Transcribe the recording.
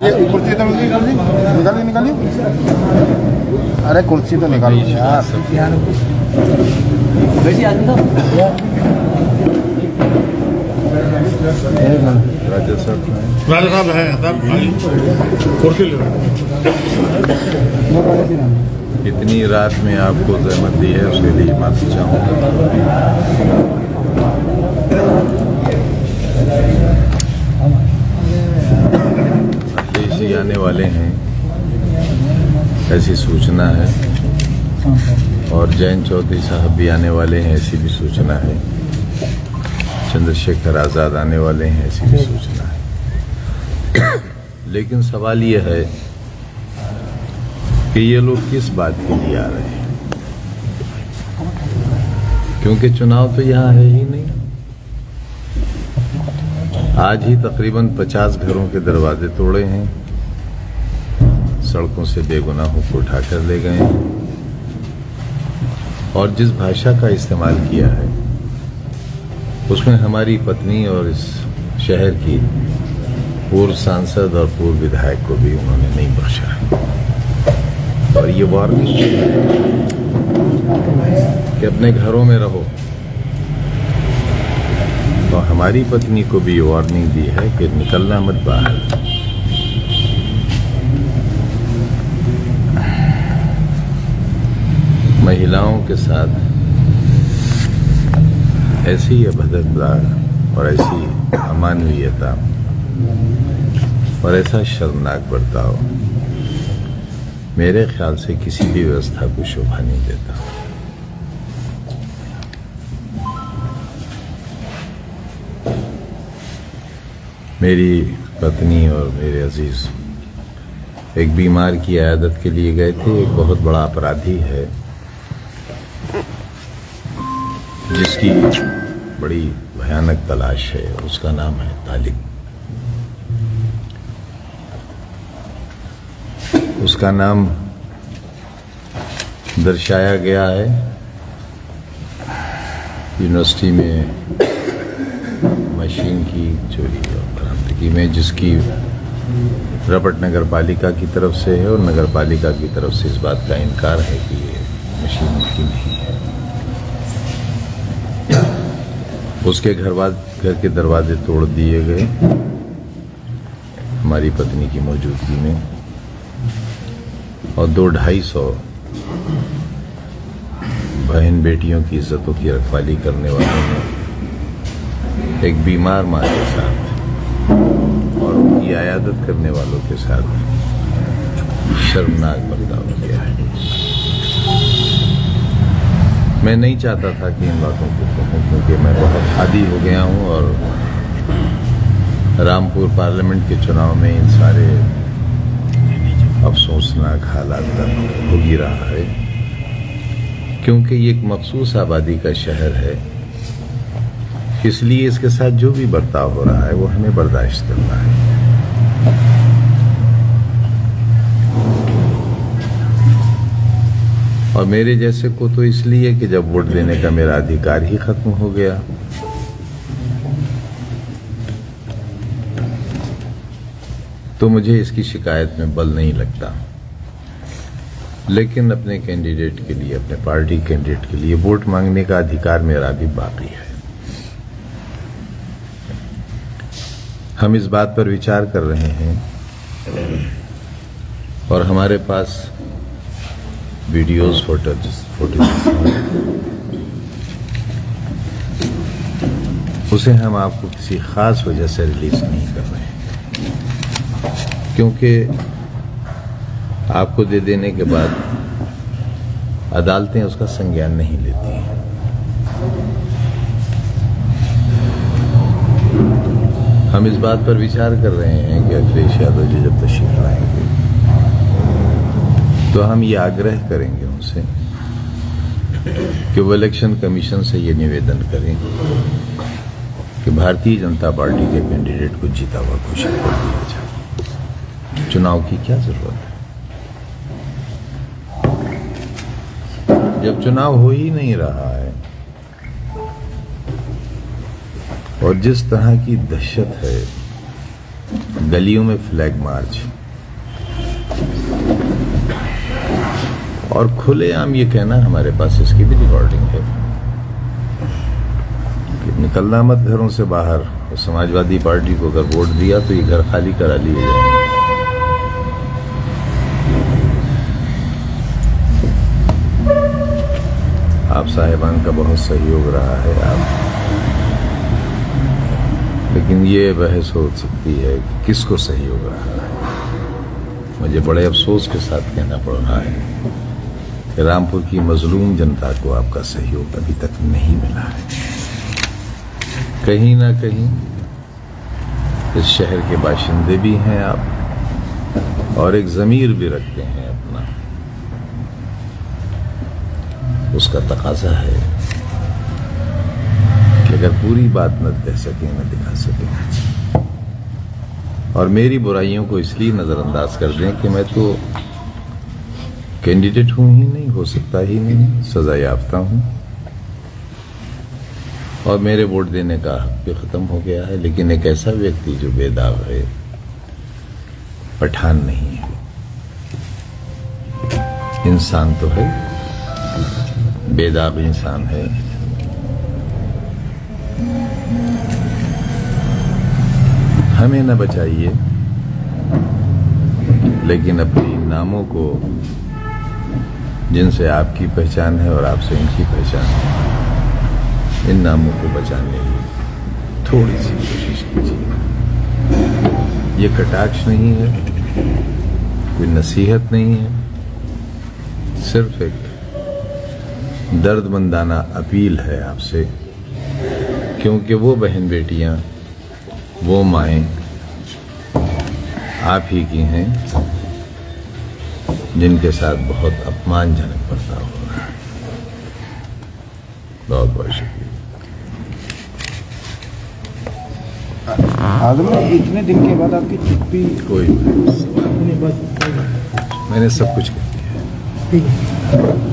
ये कुर्सी तो निकालिए। अरे कुर्सी तो निकालो यार। राजा साहब है कुर्सी ले। इतनी रात में आपको जहमत दी है उसके लिए माफी चाहूँगा। अखिलेश जी आने वाले हैं ऐसी सूचना है, और जयंत चौधरी साहब भी आने वाले हैं ऐसी भी सूचना है, चंद्रशेखर आजाद आने वाले हैं ऐसी भी सूचना है। लेकिन सवाल यह है कि ये लोग किस बात के लिए आ रहे हैं, क्योंकि चुनाव तो यहां है ही नहीं। आज ही तकरीबन 50 घरों के दरवाजे तोड़े हैं, सड़कों से बेगुनाहों को उठाकर ले गए हैं, और जिस भाषा का इस्तेमाल किया है उसमें हमारी पत्नी और इस शहर की पूर्व सांसद और पूर्व विधायक को भी उन्होंने नहीं बख्शा। और ये वार्निंग कि अपने घरों में रहो, और हमारी पत्नी को भी वार्निंग दी है कि निकलना मत बाहर। महिलाओं के साथ ऐसी अभद्रता और ऐसी अमानवीयता और ऐसा शर्मनाक बर्ताव मेरे ख्याल से किसी भी व्यवस्था को शोभा नहीं देता। मेरी पत्नी और मेरे अजीज एक बीमार की इयादत के लिए गए थे। एक बहुत बड़ा अपराधी है जिसकी बड़ी भयानक तलाश है, उसका नाम है तालिब। उसका नाम दर्शाया गया है यूनिवर्सिटी में मशीन की चोरी और बरामदगी में, जिसकी रपट नगर पालिका की तरफ से है, और नगर पालिका की तरफ से इस बात का इनकार है कि ये मशीन उनकी नहीं है। उसके घर के दरवाजे तोड़ दिए गए हमारी पत्नी की मौजूदगी में, और 200-250 बहन बेटियों की इज्जतों की रखवाली करने वालों ने एक बीमार मां के साथ और उनकी आयादत करने वालों के साथ शर्मनाक बर्ताव किया है। मैं नहीं चाहता था कि इन बातों को कहूं, क्योंकि मैं बहुत आदी हो गया हूं, और रामपुर पार्लियामेंट के चुनाव में इन सारे अफसोसनाक हालात का भोग ही रहा है, क्योंकि ये एक मखसूस आबादी का शहर है। इसलिए इसके साथ जो भी बर्ताव हो रहा है वो हमें बर्दाश्त करना है। और मेरे जैसे को तो इसलिए कि जब वोट देने का मेरा अधिकार ही खत्म हो गया, तो मुझे इसकी शिकायत में बल नहीं लगता। लेकिन अपने कैंडिडेट के लिए, अपने पार्टी कैंडिडेट के लिए वोट मांगने का अधिकार मेरा भी बाकी है। हम इस बात पर विचार कर रहे हैं, और हमारे पास वीडियोस, फोटोज उसे हम आपको किसी खास वजह से रिलीज नहीं कर रहे हैं, क्योंकि आपको दे देने के बाद अदालतें उसका संज्ञान नहीं लेती हैं। हम इस बात पर विचार कर रहे हैं कि अखिलेश यादव जी जब तशरीफ लाएंगे तो हम ये आग्रह करेंगे उनसे कि वो इलेक्शन कमीशन से ये निवेदन करें कि भारतीय जनता पार्टी के कैंडिडेट को जीता हुआ घोषित कर दिया जाए। चुनाव की क्या जरूरत है जब चुनाव हो ही नहीं रहा है, और जिस तरह की दहशत है गलियों में फ्लैग मार्च और खुलेआम ये कहना, हमारे पास इसकी भी रिकॉर्डिंग है कि निकलना मत घरों से बाहर, और समाजवादी पार्टी को अगर वोट दिया तो ये घर खाली करा लिए जाए। आप साहिबान का बहुत सहयोग रहा है आप, लेकिन ये बहस हो सकती है कि किसको सहयोग रहा है। मुझे बड़े अफसोस के साथ कहना पड़ रहा है कि रामपुर की मजलूम जनता को आपका सहयोग अभी तक नहीं मिला है। कहीं ना कहीं इस शहर के बाशिंदे भी हैं आप, और एक ज़मीर भी रखते हैं अपना, उसका तकाजा है कि अगर पूरी बात न कह सकें न दिखा सकें और मेरी बुराइयों को इसलिए नजरअंदाज कर दें कि मैं तो कैंडिडेट हूं ही नहीं, हो सकता ही नहीं, सजा याफ्ता हूं और मेरे वोट देने का हक भी खत्म हो गया है। लेकिन एक ऐसा व्यक्ति जो बेदाग है, पठान नहीं है, इंसान तो है, बेदाग इंसान है, हमें न बचाइए लेकिन अपनी नामों को, जिनसे आपकी पहचान है और आपसे इनकी पहचान है, इन नामों को बचाने की थोड़ी सी कोशिश कीजिए। ये कटाक्ष नहीं है, कोई नसीहत नहीं है, सिर्फ एक दर्दमंदाना अपील है आपसे, क्योंकि वो बहन बेटियां, वो माएं आप ही की हैं जिनके साथ बहुत अपमानजनक बर्ताव हो रहा है। बहुत बहुत शुक्रिया। आजम, इतने दिन के बाद आपकी चुप्पी? कोई मैंने सब कुछ कह दिया है। ठीक है।